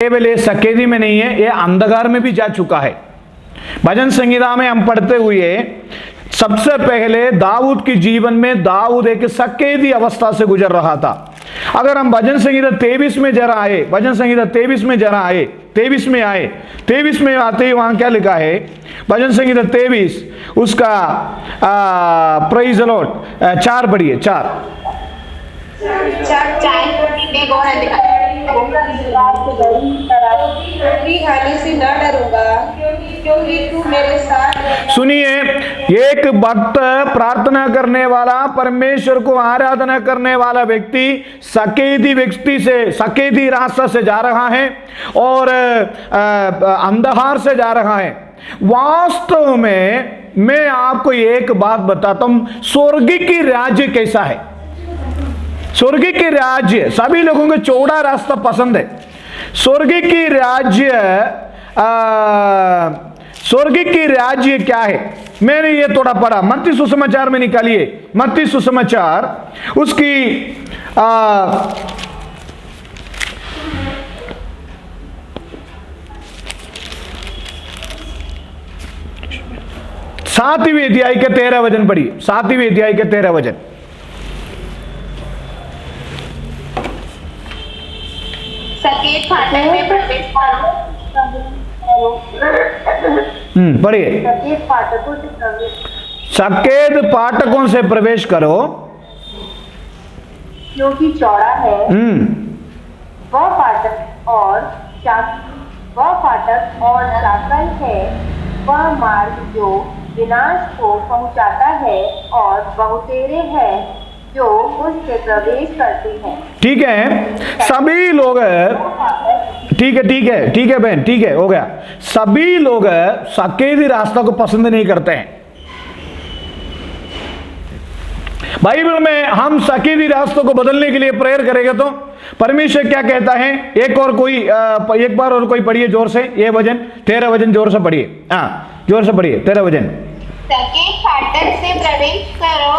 केवल ये सकेदी में नहीं है, ये अंधकार में भी जा चुका है। भजन संहिता में हम पढ़ते हुए सबसे पहले दाऊद के जीवन में दाऊद एक सकेदी अवस्था से गुजर रहा था। अगर हम भजन संहिता 23 में जरा आए, भजन संहिता 23 में जरा आए, 23 में आए, 23 में आते ही वहां क्या लिखा है? भजन संहिता 23 उसका प्रेज द लॉर्ड 4 पढ़िए, 4 से न डरूंगा क्योंकि तू मेरे साथ। सुनिए, एक भक्त प्रार्थना करने वाला, परमेश्वर को आराधना करने वाला व्यक्ति सकेदी रास्ता से जा रहा है और अंधकार से जा रहा है। वास्तव में मैं आपको एक बात बताता हूं, स्वर्ग की राज्य कैसा है। स्वर्ग की राज्य, सभी लोगों को चौड़ा रास्ता पसंद है। स्वर्ग की राज्य क्या है? मैंने ये थोड़ा पढ़ा, मत्ती सुसमाचार में निकालिए, मत्ती सुसमाचार उसकी 7वें अध्याय के 13 वचन पढ़िए, 7वें अध्याय के 13 वचन। सकेत फाटक में प्रवेश करो। पढ़िए। सकेत फाटकों से प्रवेश करो क्योंकि चौड़ा है वह फाटक और चाकल है वह मार्ग जो विनाश को पहुंचाता है और बहुतेरे हैं जो उससे प्रवेश करते हैं। ठीक है, सभी लोग, ठीक है बहन, ठीक है, हो गया। सभी लोग सकेदी रास्ता को पसंद नहीं करते हैं। बाइबल में हम सकेदी रास्तों को बदलने के लिए प्रेयर करेंगे तो परमेश्वर क्या कहता है? एक बार और कोई पढ़िए जोर से ये वचन, 13 वचन जोर से पढ़िए। हाँ, जोर से पढ़िए 13 वचन। सकेत फाटक से प्रवेश करो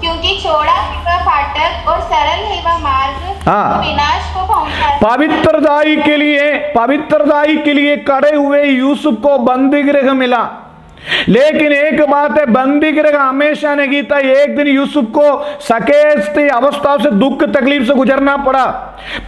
क्योंकि चौड़ा है वह फाटक और सरल है वह मार्ग विनाश को पहुंचाता। पवित्रताई के लिए कड़े हुए यूसुफ को बंदी गृह मिला, लेकिन एक बात है, बंदी गृह हमेशा नहीं था। एक दिन यूसुफ को सकेत अवस्था से, दुख तकलीफ से गुजरना पड़ा।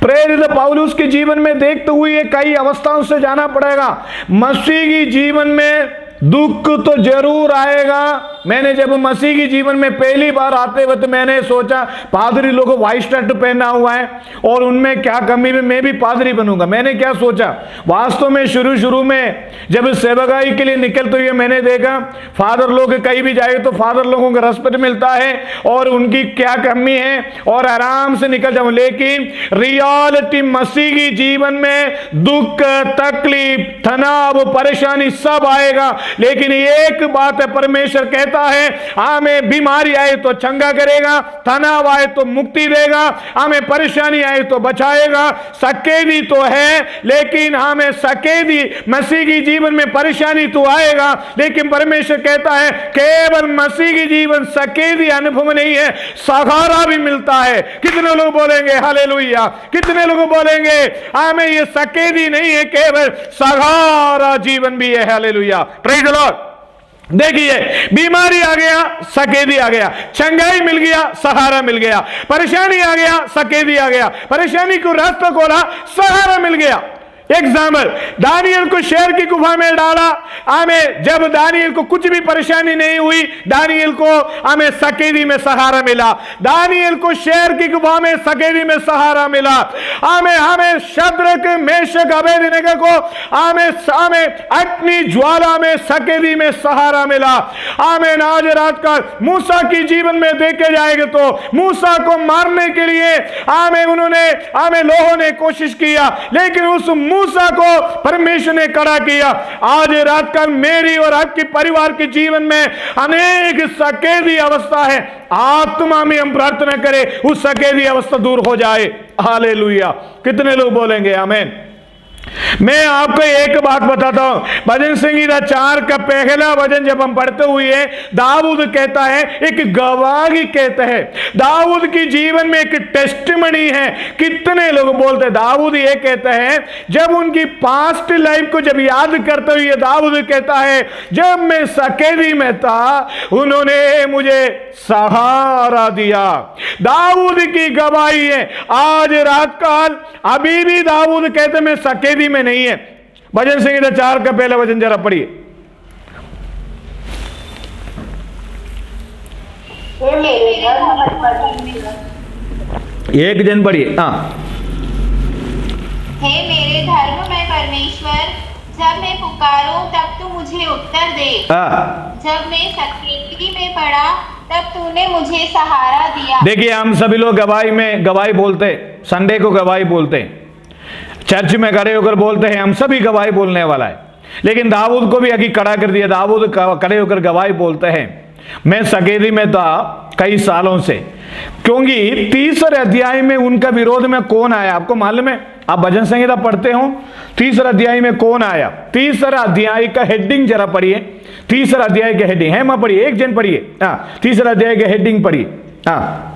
प्रेरित पौलुस के जीवन में देखते हुए कई अवस्थाओं से जाना पड़ेगा। मसीह की जीवन में दुख तो जरूर आएगा। मैंने जब मसीह की जीवन में पहली बार आते वक्त मैंने सोचा पादरी लोग व्हाइट शर्ट पहना हुआ है और उनमें क्या कमी में मैं भी पादरी बनूंगा। मैंने क्या सोचा, वास्तव में शुरू में जब सेवकाई के लिए निकलते हुए मैंने देखा फादर लोग कहीं भी जाए तो फादर लोगों का रेस्पेक्ट मिलता है और उनकी क्या कमी है और आराम से निकल जाऊं। लेकिन रियलिटी मसीह की जीवन में दुख, तकलीफ, तनाव, परेशानी सब आएगा, लेकिन एक बात है, परमेश्वर कहता है हमें बीमारी आए तो चंगा करेगा, तनाव आए तो मुक्ति देगा, हमें परेशानी आए तो बचाएगा। सकेदी तो है, लेकिन हमें सकेदी मसीह की जीवन में परेशानी तो आएगा, लेकिन परमेश्वर कहता है केवल मसीह की जीवन सकेदी अनुभव नहीं है, सहारा भी मिलता है। कितने लोग बोलेंगे हालेलुया? कितने लोग बोलेंगे हमें ये सकेदी नहीं है, केवल सहारा जीवन भी है। Hallelujah, praise the Lord. देखिए, बीमारी आ गया, सकेदी आ गया, चंगाई मिल गया, सहारा मिल गया, परेशानी आ गया, सकेदी आ गया, परेशानी को रास्ता खोला, सहारा मिल गया। एग्जाम्पल, दानियल को शेर की गुफा में डाला, हमें जब दानियल को कुछ भी परेशानी नहीं हुई, दानियल को हमें सकेदी में सहारा मिला। दानियल को शेर की गुफा में सकेदी में सहारा मिला। हमें शद्रक, मेशक, अबेदनगो को हमें अग्नि ज्वाला में सकेदी में सहारा मिला। हमें आज रात का मूसा की जीवन में देखे जाएंगे तो मूसा को मारने के लिए हमें लोगों ने कोशिश किया, लेकिन उस मूसा को परमेश्वर ने खड़ा किया। आज रात का मेरी और आपके परिवार के जीवन में अनेक सकेदी अवस्था है, आत्मा में हम प्रार्थना करें उस सकेदी अवस्था दूर हो जाए। हालेलुया, कितने लोग बोलेंगे आमीन? मैं आपको एक बात बताता हूं, भजन संहिता 4 का पहला वचन जब हम पढ़ते हुए दाऊद कहता है, एक गवाही कहता है, दाऊद की जीवन में एक टेस्टिमनी है। कितने लोग बोलते हैं, दाऊद ये कहता है, जब उनकी पास्ट लाइफ को जब याद करते हुए दाऊद कहता है, जब मैं सकेदी में था उन्होंने मुझे सहारा दिया। दाऊद की गवाही है। आज रात काल अभी भी दाऊद कहते मैं सकेदी में नहीं है। भजन संहिता 4 का पहला वचन जरा पढ़िए। एक जन पढ़िए। हाँ, हे मेरे धर्म में परमेश्वर, जब मैं पुकारूं तब तू मुझे उत्तर दे। जब मैं सकेदी में पड़ा तब तूने मुझे सहारा दिया। देखिए, हम सभी लोग गवाही बोलते, संडे को गवाही बोलते हैं, चर्च में खड़े होकर बोलते हैं, हम सभी गवाही बोलने वाला है। लेकिन दाऊद को भी अभी खड़ा कर दिया। दाऊद खड़े होकर गवाही बोलते हैं, मैं सकेदी में था कई सालों से। क्योंकि तीसरे अध्याय में उनका विरोध में कौन आया आपको मालूम है? आप भजन संहिता पढ़ते हो, तीसरा अध्याय में कौन आया? तीसरा अध्याय का हेडिंग जरा पढ़िए। तीसरा अध्याय का हेडिंग है, मैं पढ़िए, एक जन पढ़िए। हाँ, तीसरा अध्याय का हेडिंग पढ़िए। हाँ,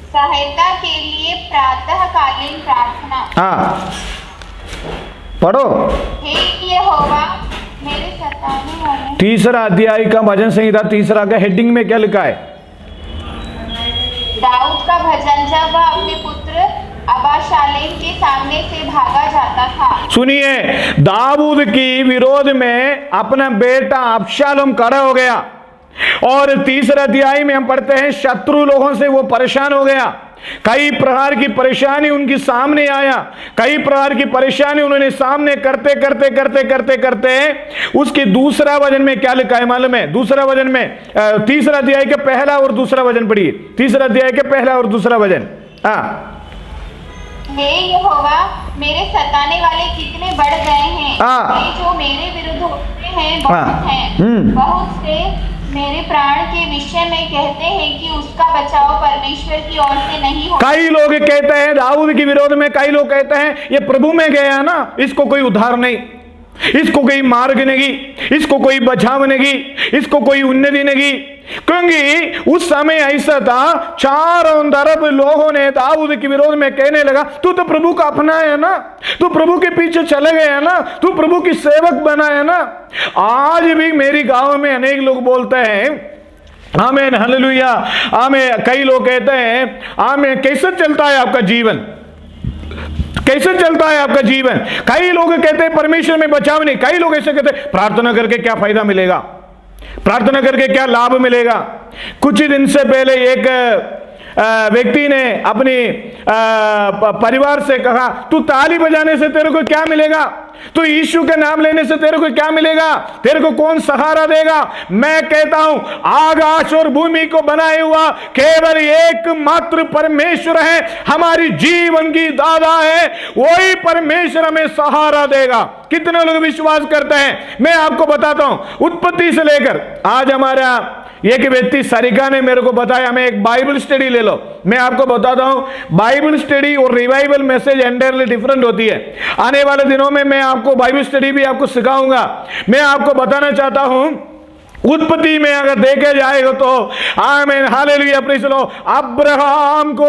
सहायता के लिए प्रातःकालीन प्रार्थना। हाँ, पढ़ो। हे यहोवा, मेरे सताने वाले। तीसरा अध्याय का भजन संहिता तीसरा का हेडिंग में क्या लिखा है? दाऊद का भजन, जब वह अपने पुत्र अबाशालेम के सामने से भागा जाता था। सुनिए, दाऊद की विरोध में अपना बेटा अबशालोम खड़ा हो गया, और तीसरा अध्याय में हम पढ़ते हैं शत्रु लोगों से वो परेशान हो गया। कई प्रकार की परेशानी उनके सामने आया, कई प्रकार की परेशानी उन्होंने सामने करते करते करते करते करते उसके दूसरा वचन में क्या लिखा है मालूम है? दूसरा वचन में तीसरा अध्याय के पहला और दूसरा वचन पढ़िए। तीसरा अध्याय के पहला और दूसरा वचन। हाँ, हे यहोवा, मेरे सताने वाले कितने बढ़ गए हैं। वे जो मेरे विरुद्ध होते हैं बहुत हैं। बहुत से मेरे प्राण के विषय में कहते हैं कि उसका बचाव परमेश्वर की ओर से नहीं हो। कई लोग कहते हैं दाऊद के विरोध में, कई लोग कहते हैं ये प्रभु में गया ना, इसको कोई उद्धार नहीं, इसको कोई मार्ग नहीं, इसको कोई बचाव नहीं, इसको कोई उन्नति नहीं। क्योंकि उस समय ऐसा था, चारों तरफ लोगों ने दाऊद के विरोध में कहने लगा, तू तो प्रभु का अपना है ना, तू प्रभु के पीछे चले गया ना, तू प्रभु की सेवक बना है ना। आज भी मेरी गांव में अनेक लोग बोलते हैं आमीन हालेलुया, आमीन। कई लोग कहते हैं आमीन, कैसे चलता है आपका जीवन, कैसे चलता है आपका जीवन? कई लोग कहते हैं परमेश्वर में बचाव नहीं। कई लोग ऐसे कहते हैं प्रार्थना करके क्या फायदा मिलेगा, प्रार्थना करके क्या लाभ मिलेगा। कुछ ही दिन से पहले एक व्यक्ति ने अपनी परिवार से कहा, तू ताली बजाने से तेरे को क्या मिलेगा, तो यीशु के नाम लेने से तेरे को क्या मिलेगा, तेरे को कौन सहारा देगा? मैं कहता हूं, आकाश और भूमि को बनाए हुआ केवल एकमात्र परमेश्वर है, हमारी जीवन की दादा है, वही परमेश्वर हमें सहारा देगा। कितने लोग विश्वास करते हैं? मैं आपको बताता हूं, उत्पत्ति से लेकर आज हमारा एक व्यक्ति सरिका ने मेरे को बताया, हमें एक बाइबल स्टडी ले लो। मैं आपको बताता हूं, बाइबल स्टडी और रिवाइवल मैसेज एंटायरली डिफरेंट होती है। आने वाले दिनों में मैं आपको बाइबल स्टडी भी आपको सिखाऊंगा। मैं आपको बताना चाहता हूं, उत्पत्ति में अगर देखे जाएगा तो आमीन hallelujah, praise the Lord, Abraham को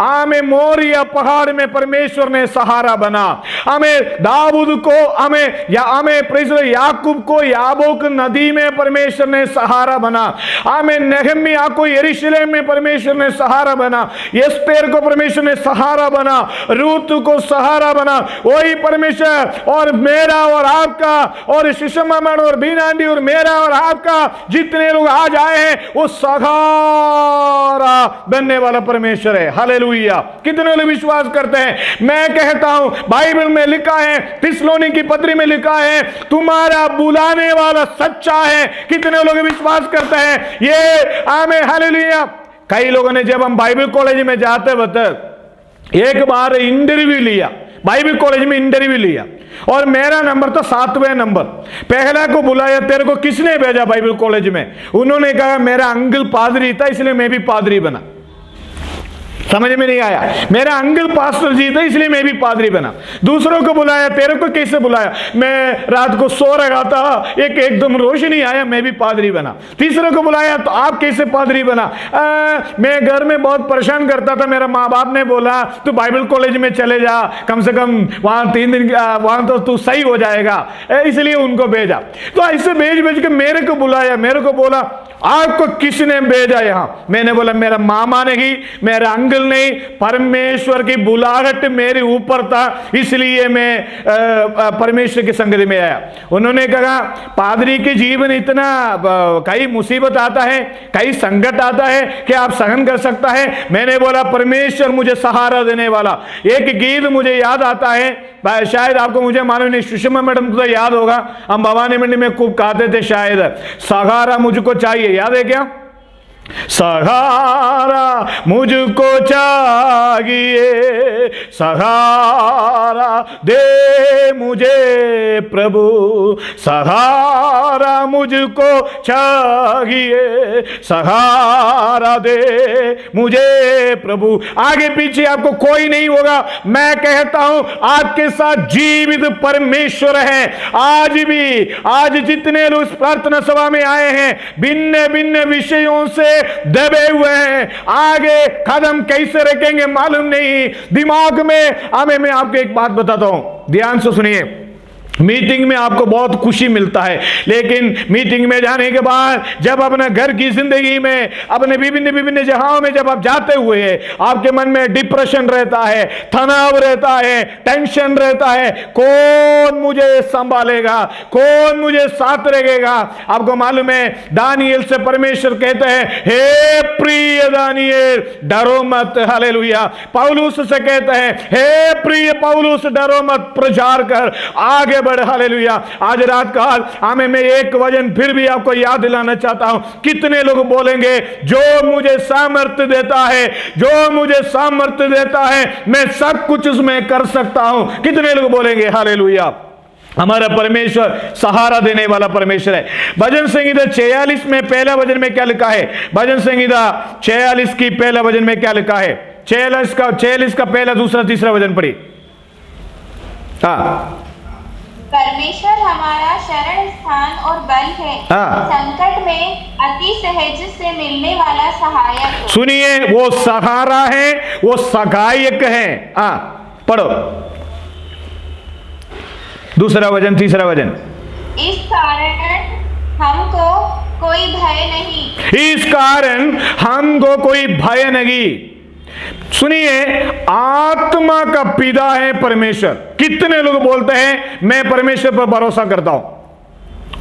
आमीन मोरिया पहाड़ में परमेश्वर ने सहारा बना। आमीन दाऊद को आमीन प्रेज़ द लॉर्ड, याकूब को याबोक नदी में परमेश्वर ने सहारा बना। आमीन नेहमिया को यरूशलेम में परमेश्वर ने सहारा बना। एस्तेर को परमेश्वर ने सहारा बना। रूत को सहारा बना। वही परमेश्वर और मेरा और आपका और सुषमा और बीनांडी और मेरा और आपका जितने लोग आज आए हैं वो सहारा बनने वाला परमेश्वर है। हालेलुया। कितने लोग विश्वास करते हैं? मैं कहता हूं, बाइबल में लिखा है, थिस्सलुनीकी की पत्री में लिखा है, तुम्हारा बुलाने वाला सच्चा है। कितने लोग विश्वास करते हैं? ये आमीन हालेलुया। कई लोगों ने जब हम बाइबल कॉलेज में जाते वक्त एक बार इंटरव्यू लिया, बाइबल कॉलेज में इंटरव्यू लिया, और मेरा नंबर था 7वें नंबर। पहला को बुलाया, तेरे को किसने भेजा बाइबल कॉलेज में? उन्होंने कहा मेरा अंकल पादरी था, इसलिए मैं भी पादरी बना। समझ में नहीं आया। मेरा अंकल पास्टर जी थे इसलिए मैं भी पादरी बना। दूसरों को बुलाया, तेरे को कैसे बुलाया? मैं रात को सो रहा था, एकदम रोशनी आया, मैं भी पादरी बना। तीसरे को बुलाया तो आप कैसे पादरी बना? मैं घर में बहुत परेशान करता था, मेरा माँ बाप ने बोला तू बाइबल कॉलेज में चले जा, कम से कम वहां 3 दिन वहां तो तू सही हो जाएगा, इसलिए उनको भेजा। तो ऐसे भेज के मेरे को बुलाया, मेरे को बोला आपको किसने भेजा यहां? मैंने बोला मेरा मामा नहीं, मेरा अंकल नहीं, परमेश्वर की बुलाहट मेरे ऊपर था, इसलिए मैं परमेश्वर की संगति में आया। उन्होंने कहा पादरी के जीवन इतना कई मुसीबत आता है, कई संकट आता है कि आप सहन कर सकता है। मैंने बोला परमेश्वर मुझे सहारा देने वाला। एक गीत मुझे याद आता है, शायद आपको मुझे मालूम नहीं, सुषमा मैडम को तो याद होगा, हम भवानी मंडी में खूब गाते थे शायद, सहारा मुझको चाहिए, याद है क्या? सहारा मुझको चाहिए, सहारा दे मुझे प्रभु, सहारा मुझको चाहिए, सहारा दे मुझे प्रभु। आगे पीछे आपको कोई नहीं होगा, मैं कहता हूं आपके साथ जीवित परमेश्वर है। आज जितने लोग इस प्रार्थना सभा में आए हैं भिन्न भिन्न विषयों से दबे हुए हैं, आगे कदम कैसे रखेंगे मालूम नहीं, दिमाग में मैं आपको एक बात बताता हूं, ध्यान से सुनिए। मीटिंग में आपको बहुत खुशी मिलता है, लेकिन मीटिंग में जाने के बाद जब अपने घर की जिंदगी में अपने विभिन्न जगहों में जब आप जाते हुए आपके मन में डिप्रेशन रहता है, तनाव रहता है, टेंशन रहता है, कौन मुझे संभालेगा, कौन मुझे साथ रखेगा? आपको मालूम है दानिएल से परमेश्वर कहते हैं हे प्रिय दानिएल डरो मत, हालेलुया। पौलुस से कहते हैं हे प्रिय पौलुस डरो मत, प्रचार कर, आगे बढ़, हालेलुया। आज रात काल मैं एक वचन फिर भी आपको याद दिलाना चाहता हूं। कितने लोग बोलेंगे जो मुझे सामर्थ्य देता है, जो मुझे सामर्थ्य देता है मैं सब कुछ उसमें कर सकता हूं। कितने लोग बोलेंगे? हालेलुया। हमारा परमेश्वर सहारा देने वाला परमेश्वर है। भजन संहिता 46 में पहला वचन में क्या लिखा है? भजन संहिता 46 की पहला वचन में क्या लिखा है? 46 का पहला, दूसरा, तीसरा वचन पढ़ी। हाँ, परमेश्वर हमारा शरण स्थान और बल है, संकट में अति सहज से मिलने वाला सहायक। सुनिए, वो सहारा है, वो सहायक है। पढ़ो दूसरा वचन, तीसरा वचन। इस कारण हमको कोई भय नहीं, इस कारण हमको कोई भय नहीं। सुनिए, आत्मा का पिता है परमेश्वर। कितने लोग बोलते हैं मैं परमेश्वर पर भरोसा करता हूं?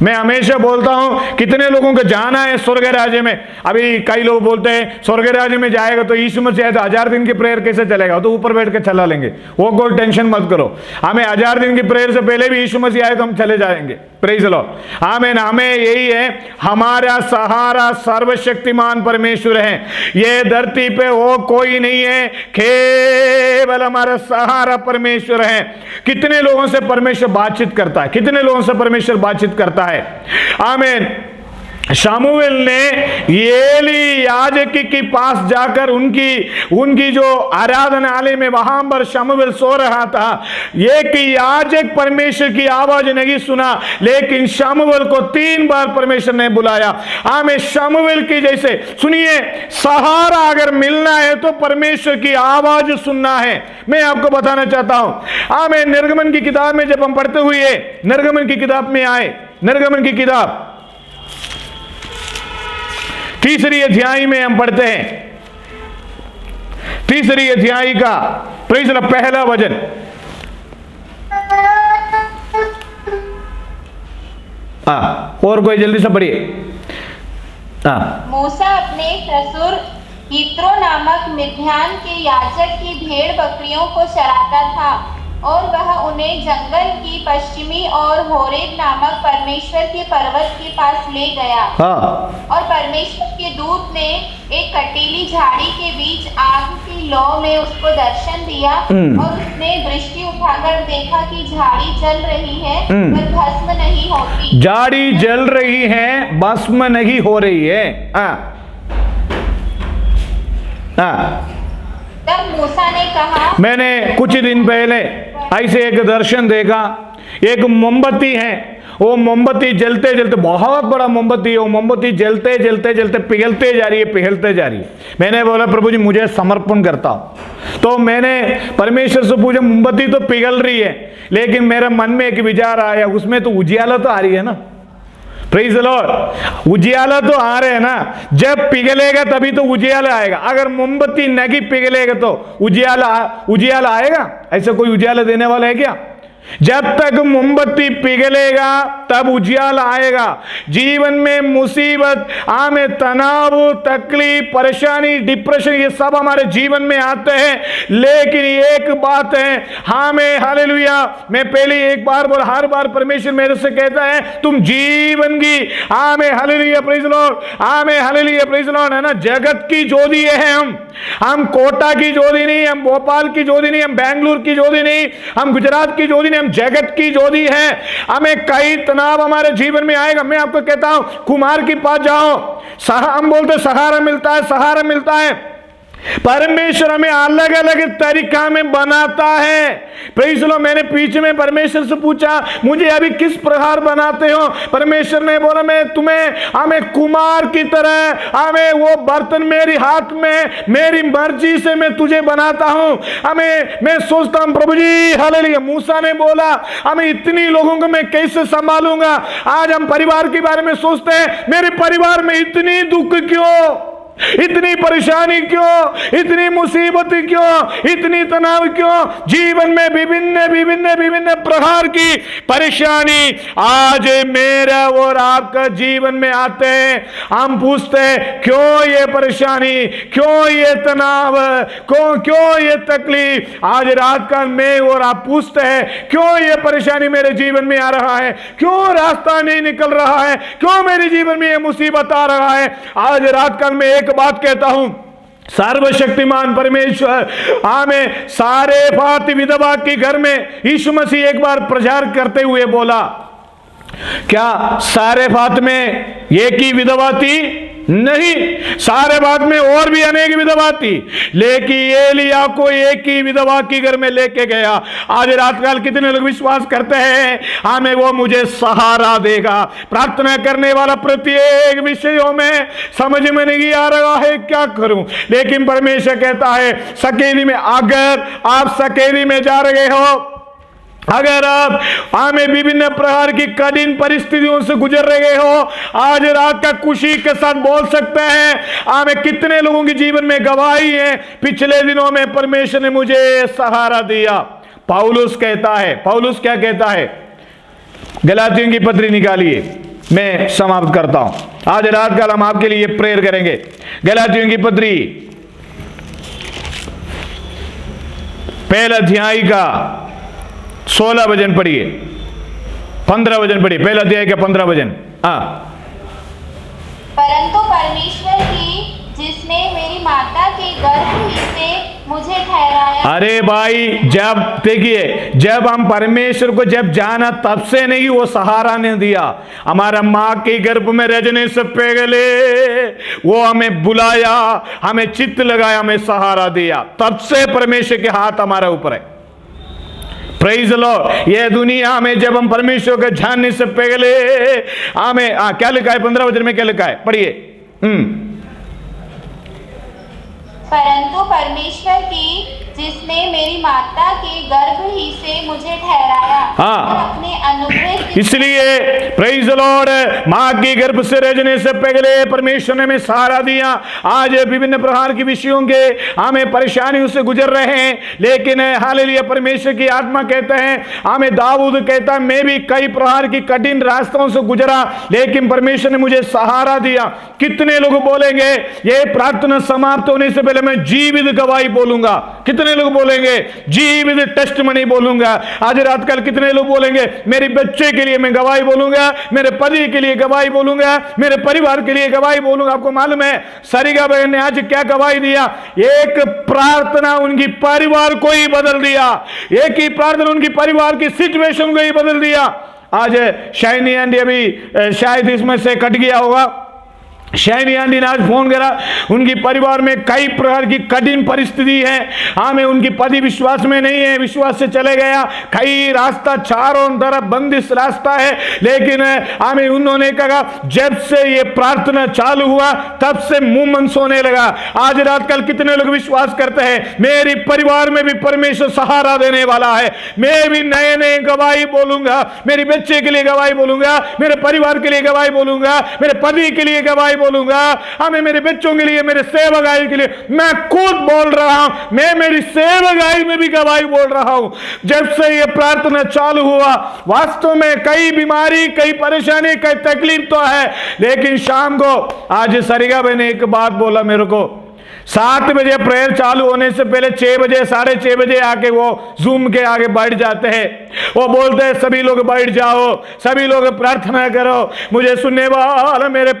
मैं हमेशा बोलता हूं कितने लोगों को जाना है स्वर्ग राज्य में। अभी कई लोग बोलते हैं स्वर्ग राज्य में जाएगा तो यीशु मसीह तो 1000 दिन की प्रेयर कैसे चलेगा, तो ऊपर बैठ के चला लेंगे, वो कोई टेंशन मत करो। हमें 1000 दिन की प्रेयर से पहले भी यीशु मसीह आए तो हम चले जाएंगे। Praise Lord. आमीन। हमें यही है, हमारा सहारा सर्वशक्तिमान परमेश्वर है। ये धरती पे वो कोई नहीं है, केवल हमारा सहारा परमेश्वर है। कितने लोगों से परमेश्वर बातचीत करता है? कितने लोगों से परमेश्वर बातचीत करता है? आमीन। शमूएल ने एली याजक के पास जाकर उनकी जो आराधनालय में वहां पर शमूएल सो रहा था, एक याजक परमेश्वर की आवाज नहीं सुना, लेकिन शमूएल को 3 बार परमेश्वर ने बुलाया। आमीन। शमूएल की जैसे सुनिए, सहारा अगर मिलना है तो परमेश्वर की आवाज सुनना है। मैं आपको बताना चाहता हूं, आमीन। निर्गमन की किताब में जब हम पढ़ते हुए निर्गमन की किताब में आए, निर्गमन की किताब 3री अध्याय में हम पढ़ते हैं, 3री अध्याय का प्रेज़ द पहला वचन। और कोई जल्दी से पढ़िए। मूसा अपने ससुर यित्रो नामक मिद्यान के याजक की भेड़ बकरियों को चराता था, और वह उन्हें जंगल की पश्चिमी और होरेब नामक परमेश्वर के पर्वत के पास ले गया। और परमेश्वर के दूत ने एक कटीली झाड़ी के बीच आग की लौ में उसको दर्शन दिया, और उसने दृष्टि उठाकर देखा कि झाड़ी जल रही है पर भस्म नहीं होती। झाड़ी जल रही है, भस्म नहीं हो रही है। तब मूसा ने कहा, मैंने कुछ दिन पहले ऐसे एक दर्शन देखा। एक मोमबत्ती है, वो मोमबत्ती जलते जलते, बहुत बड़ा मोमबत्ती है, वो मोमबत्ती जलते जलते जलते पिघलते जा रही है, पिघलते जा रही है। मैंने बोला प्रभु जी मुझे समर्पण करता हूं। तो मैंने परमेश्वर से पूछा, मोमबत्ती तो पिघल रही है, लेकिन मेरे मन में एक विचार आया, उसमें तो उजियाला तो आ रही है ना। प्रेज़ द लॉर्ड, उजियाला तो आ रहे हैं ना। जब पिघलेगा तभी तो उजियाला आएगा। अगर मोमबत्ती नहीं पिघलेगा तो उजियाला आएगा? ऐसा कोई उजियाला देने वाला है क्या? जब तक मोमबत्ती पिघलेगा तब उजियाला आएगा। जीवन में मुसीबत, आमे तनाव, तकलीफ, परेशानी, डिप्रेशन, ये सब हमारे जीवन में आते हैं, लेकिन एक बात है, हमें हालेलुया, मैं पहले एक बार बोला, हर बार परमेश्वर मेरे से कहता है तुम जीवन की, आमे हालेलुया प्रेज़ द लॉर्ड, आमे हालेलुया प्रेज़ द लॉर्ड, है ना, जगत की ज्योति है। हम कोटा की ज्योति नहीं, हम भोपाल की ज्योति नहीं, हम बेंगलुरु की ज्योति नहीं, हम गुजरात की ज्योति नहीं, हम जगत की ज्योति है। हमें कई तनाव हमारे जीवन में आएगा। मैं आपको कहता हूं, कुमार के पास जाओ, हम बोलते सहारा मिलता है, सहारा मिलता है। परमेश्वर हमें अलग अलग तरीका में बनाता है। प्रेज़ द लॉर्ड, मैंने पीछे में परमेश्वर से पूछा, मुझे अभी किस प्रकार बनाते हो? परमेश्वर ने बोला, मैं तुम्हें, हमें कुमार की तरह, हमें वो बर्तन मेरी हाथ में, मेरी मर्जी से मैं तुझे बनाता हूं। मैं सोचता हूं प्रभु जी हालेलुया, मूसा ने बोला हमें इतनी लोगों को मैं कैसे संभालूंगा। आज हम परिवार के बारे में सोचते हैं, मेरे परिवार में इतनी दुख क्यों, इतनी परेशानी क्यों, इतनी मुसीबत क्यों, इतनी तनाव क्यों? जीवन में विभिन्न विभिन्न विभिन्न प्रकार की परेशानी आज मेरा और आपका जीवन में आते हैं। हम पूछते हैं क्यों ये परेशानी, क्यों ये तनाव, क्यों ये तकलीफ? आज रात का मैं और आप पूछते हैं क्यों ये परेशानी मेरे जीवन में आ रहा है, क्यों रास्ता नहीं निकल रहा है, क्यों मेरे जीवन में ये मुसीबत आ रहा है? आज रात का मैं एक बात कहता हूं, सर्वशक्तिमान परमेश्वर हमें सारेफात विधवा के घर में यीशु मसीह एक बार प्रचार करते हुए बोला, क्या सारेफात में एक ही विधवा थी? नहीं, सारेफात में और भी अनेक विधवा थी, लेकिन एलिया को एक ही विधवा के घर में लेके गया। आज रात काल कितने लोग विश्वास करते हैं हमें वो मुझे सहारा देगा। प्रार्थना करने वाला प्रत्येक विषयों में समझ में नहीं आ रहा है क्या करूं, लेकिन परमेश्वर कहता है सकेली में, अगर आप सकेली में जा रहे हो, अगर आप हमें विभिन्न प्रकार की कठिन परिस्थितियों से गुजर रहे हो, आज रात का खुशी के साथ बोल सकते हैं हमें कितने लोगों के जीवन में गवाही है, पिछले दिनों में परमेश्वर ने मुझे सहारा दिया। पौलुस कहता है, पौलुस क्या कहता है? गलातियों की पत्री निकालिए, मैं समाप्त करता हूं। आज रात का हम आपके लिए प्रेयर करेंगे। गलातियों की पत्री पहला अध्याय का 16 वचन पढ़िए, 15 वचन पढ़िए, पहला अध्याय का 15 वचन। परंतु परमेश्वर की जिसने मेरी माता के गर्भ ही से मुझे ठहराया। अरे भाई, जब देखिए, जब हम परमेश्वर को जब जाना तब से नहीं, वो सहारा ने दिया। हमारा माँ के गर्भ में रहने से पहले वो हमें बुलाया, हमें चित्त लगाया, हमें सहारा दिया। तब से परमेश्वर के हाथ हमारे ऊपर है। Praise the Lord. ये दुनिया में जब हम परमेश्वर को जानने से पहले हमें क्या लिखा है 15 वचन में, क्या लिखा है? पढ़िए। परंतु परमेश्वर की जिसने मेरी माता के गर्भ ही से मुझे ठहराया और अपने अनुग्रह, इसलिए प्रेज़ द लॉर्ड, मां के गर्भ से रचने से पहले परमेश्वर ने हमें सहारा दिया। आज विभिन्न प्रकार की विषयों के हमें परेशानियों से गुजर रहे हैं, लेकिन हालेलुया परमेश्वर की आत्मा कहते हैं, हमें दाऊद कहता है मैं भी कई प्रकार की कठिन रास्तों से गुजरा, लेकिन परमेश्वर ने मुझे सहारा दिया। कितने लोग बोलेंगे ये प्रार्थना समाप्त होने से पहले मैं जीवित गवाही बोलूंगा? कितने लोग बोलेंगे जीवित टेस्टमनी बोलूंगा? आज रात कल कितने लोग बोलेंगे मेरे बच्चे के लिए मैं गवाही बोलूंगा, मेरे पति के लिए गवाही बोलूंगा, मेरे परिवार के लिए गवाही बोलूंगा? आपको मालूम है सरिगा बहन ने आज क्या गवाही दिया? एक प्रार्थना उनकी परिवार को ही बदल दिया, एक ही प्रार्थना उनकी परिवार की सिचुएशन को ही बदल दिया। आज शाइनी आंटी अभी शायद इसमें से कट गया होगा, शैनी आंटी ने आज फोन करा, उनकी परिवार में कई प्रकार की कठिन परिस्थिति है। हमें उनकी पति विश्वास में नहीं है, विश्वास से चले गया, कई रास्ता चारों तरफ बंदिश रास्ता है। लेकिन हमें उन्होंने कहा जब से ये प्रार्थना चालू हुआ तब से मुंह मन सोने लगा। आज रात कल कितने लोग विश्वास करते हैं मेरी परिवार में भी परमेश्वर सहारा देने वाला है। मैं भी नए नए गवाही बोलूंगा, मेरे बच्चे के लिए गवाही बोलूंगा, मेरे परिवार के लिए गवाही बोलूंगा, मेरे पति के लिए गवाही बोलूंगा, हमें मेरे बच्चों के लिए, मेरे सेवकाई के लिए। मैं खुद बोल रहा हूं, मैं मेरी सेवकाई में भी गवाही बोल रहा हूं। जब से ये प्रार्थना चालू हुआ वास्तव में कई बीमारी, कई परेशानी, कई तकलीफ तो है, लेकिन शाम को आज सरिगा भाई ने एक बात बोला मेरे को, 7 बजे प्रेयर चालू होने से पहले 6 बजे 6:30 बजे आके वो जूम के आगे बैठ जाते हैं। वो बोलते हैं सभी लोग बैठ जाओ, सभी लोग प्रार्थना करो। मुझे सुनने वाला मेरे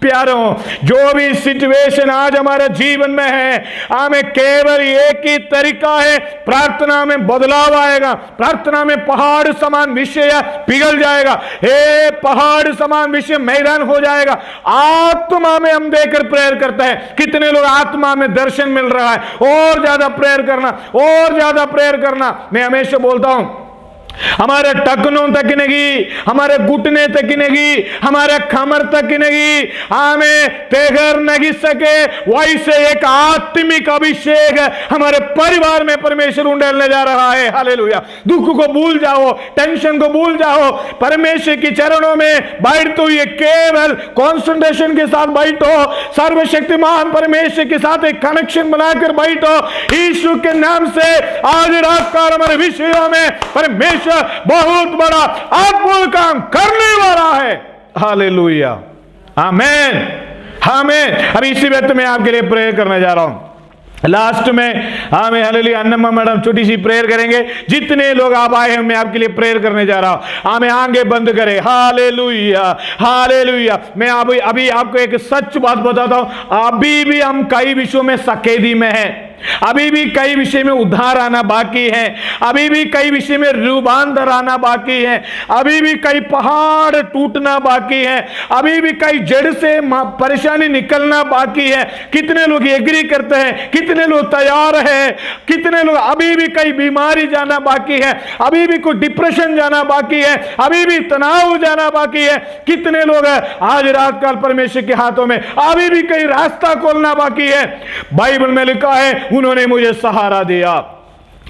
प्यारों, जो भी सिचुएशन आज हमारे जीवन में है, हमें केवल एक ही तरीका है, प्रार्थना में बदलाव आएगा। प्रार्थना में पहाड़ समान विषय पिघल जाएगा, हे पहाड़ समान विषय मैदान हो जाएगा। आत्मा में हम देकर प्रेयर करते हैं। कितने लोग आत्मा में दर्शन मिल रहा है, और ज्यादा प्रेयर करना, और ज्यादा प्रेयर करना। मैं हमेशा बोलता हूं हमारे टखनों तक नहीं, हमारे घुटने तक नहीं, हमारे कमर तक नहीं, हमें तेगर नहीं सके वैसे एक आत्मिक अभिषेक हमारे परिवार में परमेश्वर उंडेलने जा रहा है। हालेलुया। दुख को भूल जाओ, टेंशन को भूल जाओ, परमेश्वर के चरणों में बैठते हुए केवल कंसंट्रेशन के साथ बैठो, सर्वशक्तिमान परमेश्वर के साथ एक कनेक्शन बनाकर बैठो। यीशु के नाम से आज रात का हमारे विषयों में परमेश्वर बहुत बड़ा अद्भुत काम करने वाला है। हालेलुया, आमीन, आमीन। अभी इसी वक्त में आपके लिए प्रेयर करने जा रहा हूं। लास्ट में हमें हालेलुया अन्नमा मैडम छोटी सी प्रेयर करेंगे। जितने लोग आप आए हैं मैं आपके लिए प्रेयर करने जा रहा हूं। हमें आंखें बंद करें। Hallelujah, hallelujah. मैं अभी आपको एक सच बात बताता हूं, अभी भी हम कई विषयों में सकेदी में हैं, अभी भी कई विषय में उद्धार आना बाकी है, अभी भी कई विषय में रूपांतर आना बाकी है, अभी भी कई पहाड़ टूटना बाकी है, अभी भी कई जड़ से परेशानी निकलना बाकी है। कितने लोग एग्री करते हैं, कितने लोग तैयार है, कितने लोग अभी भी कई बीमारी जाना बाकी है, अभी भी कोई डिप्रेशन जाना बाकी है, अभी भी तनाव जाना बाकी है। कितने लोग आज रात काल परमेश्वर के हाथों में, अभी भी कई रास्ता खोलना बाकी है। बाइबल में लिखा है उन्होंने मुझे सहारा दिया।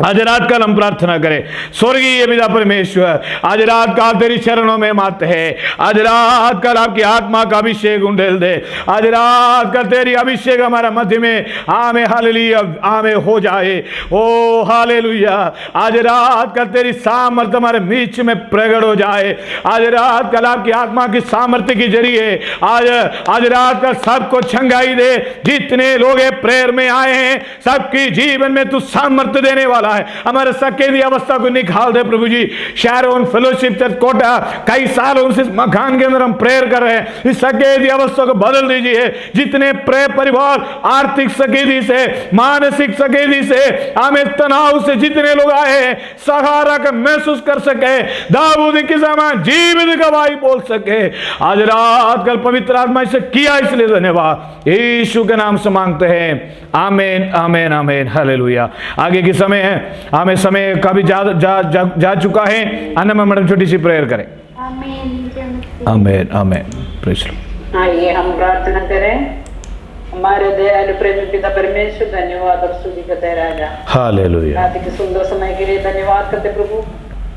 आज रात कल हम प्रार्थना करें। स्वर्गीय पिता परमेश्वर, आज रात का तेरी चरणों में मत है, आज रात कल आपकी आत्मा का अभिषेक उंडेल दे। आज रात का तेरी अभिषेक हमारा मध्य में आमे हालेलुया आमे हो जाए। ओ हालेलुया। आज रात का तेरी सामर्थ्य हमारे बीच में प्रकट हो जाए। आज रात कल आपकी आत्मा की सामर्थ्य के जरिए आज रात का सबको छंगाई दे। जितने लोग प्रेयर में आए हैं सबकी जीवन में तू सामर्थ्य देने वाला है। हमारे सकेदी अवस्था को निकाल दे प्रभु जी। शैरोन फेलोशिप चर्च कोटा कई सालों से इस मकान के अंदर हम प्रेयर कर रहे हैं, इस सकेदी अवस्था को बदल दीजिए। जितने प्रेयर परिवार आर्थिक सकेदी से, मानसिक सकेदी से, हमें तनाव से जितने लोग आए हैं, सहारा का महसूस कर सके, दाऊद के समान जीवित गवाही बोल सके। आज रात कल पवित्र आत्मा से किया, इसलिए धन्यवाद। यीशु के नाम से मांगते हैं, आमीन, आमीन, आमीन, हालेलुया। आगे के समय है, हमें समय काफी जा चुका है। अन्नमा मैडम छोटी सी प्रेयर करें। आमीन, आमीन, आमीन। Praise Lord. आइए हम प्रार्थना करें। हमारे दयालु प्रेमी पिता परमेश्वर, धन्यवाद और स्तुति करते राजा। हालेलुया। रात के सुंदर समय के लिए धन्यवाद करते प्रभु।